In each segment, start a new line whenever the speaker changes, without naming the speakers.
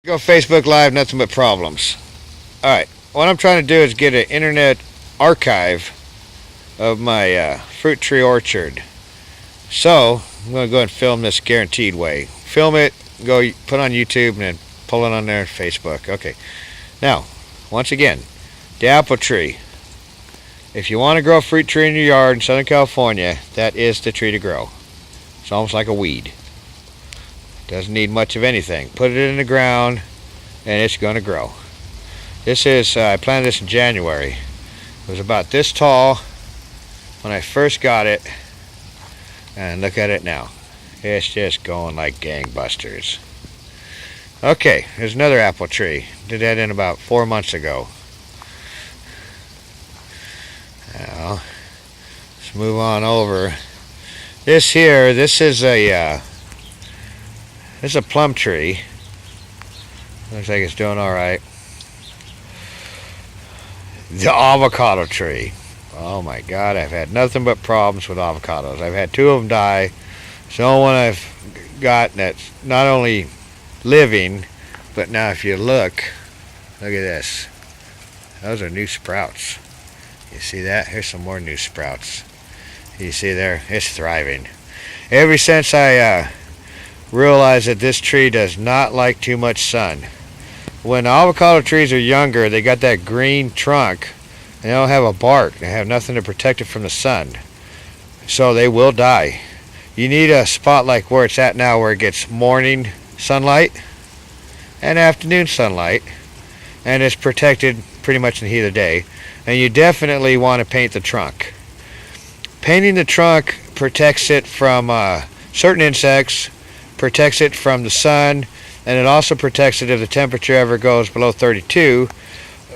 Go Facebook Live, nothing but problems. Alright, what I'm trying to do is get an internet archive of my fruit tree orchard. So, I'm going to go ahead and film this guaranteed way. Film it, go put on YouTube, and then pull it on there on Facebook. Okay, now, once again, the apple tree. If you want to grow a fruit tree in your yard in Southern California, that is the tree to grow. It's almost like a weed. Doesn't need much of anything. Put it in the ground and it's going to grow. This is, I planted this in January. It was about this tall when I first got it. And look at it now. It's just going like gangbusters. Okay, there's another apple tree. Did that in about 4 months ago. Now, let's move on over. This here, this is a plum tree. Looks like it's doing all right. The avocado tree. Oh my God, I've had nothing but problems with avocados. I've had 2 of them die. It's the only one I've got that's not only living, but now if you look at this. Those are new sprouts. You see that? Here's some more new sprouts. You see there? It's thriving. Ever since I realized that this tree does not like too much sun. When avocado trees are younger, they got that green trunk and they don't have a bark. They have nothing to protect it from the sun. So they will die. You need a spot like where it's at now, where it gets morning sunlight and afternoon sunlight, and it's protected pretty much in the heat of the day. And you definitely want to paint the trunk. Painting the trunk protects it from certain insects, protects it from the sun, and it also protects it if the temperature ever goes below 32.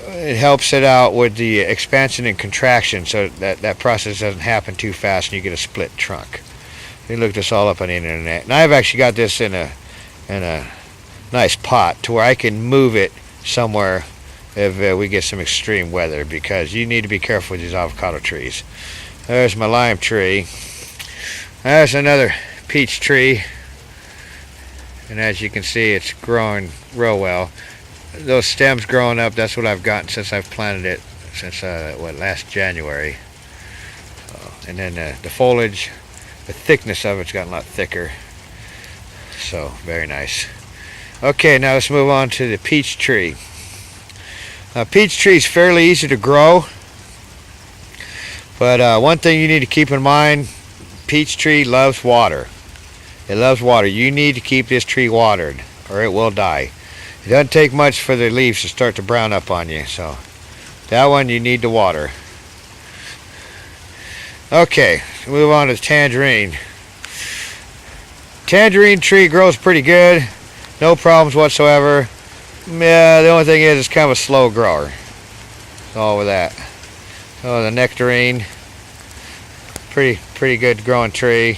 It helps it out with the expansion and contraction, so that process doesn't happen too fast and you get a split trunk. You look this all up on the internet. And I've actually got this in a nice pot to where I can move it somewhere if we get some extreme weather, because you need to be careful with these avocado trees. There's my lime tree. There's another peach tree. And as you can see, it's growing real well. Those stems growing up, that's what I've gotten since I've planted it, since last January. And then the foliage, the thickness of it's gotten a lot thicker. So, very nice. Okay, now let's move on to the peach tree. Peach tree is fairly easy to grow, but one thing you need to keep in mind, peach tree loves water. It loves water. You need to keep this tree watered or it will die. It doesn't take much for the leaves to start to brown up on you, so that one you need to water. Okay, move on to the tangerine. Tangerine tree grows pretty good, no problems whatsoever. Yeah, the only thing is it's kind of a slow grower. That's all with that. Oh, the nectarine, pretty good growing tree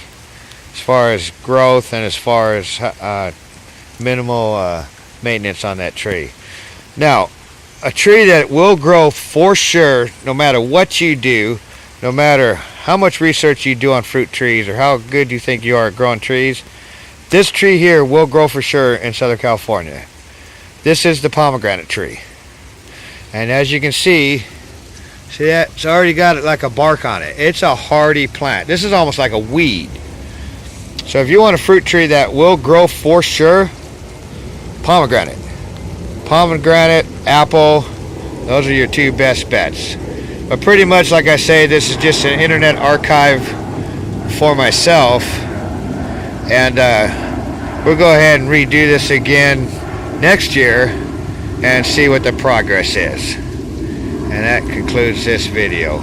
as far as growth and as far as minimal maintenance on that tree. Now, a tree that will grow for sure, no matter what you do, no matter how much research you do on fruit trees or how good you think you are at growing trees, this tree here will grow for sure in Southern California. This is the pomegranate tree. And as you can see that? It's already got like a bark on it. It's a hardy plant. This is almost like a weed. So if you want a fruit tree that will grow for sure, pomegranate. Pomegranate, apple, those are your 2 best bets. But pretty much, like I say, this is just an internet archive for myself. And we'll go ahead and redo this again next year and see what the progress is. And that concludes this video.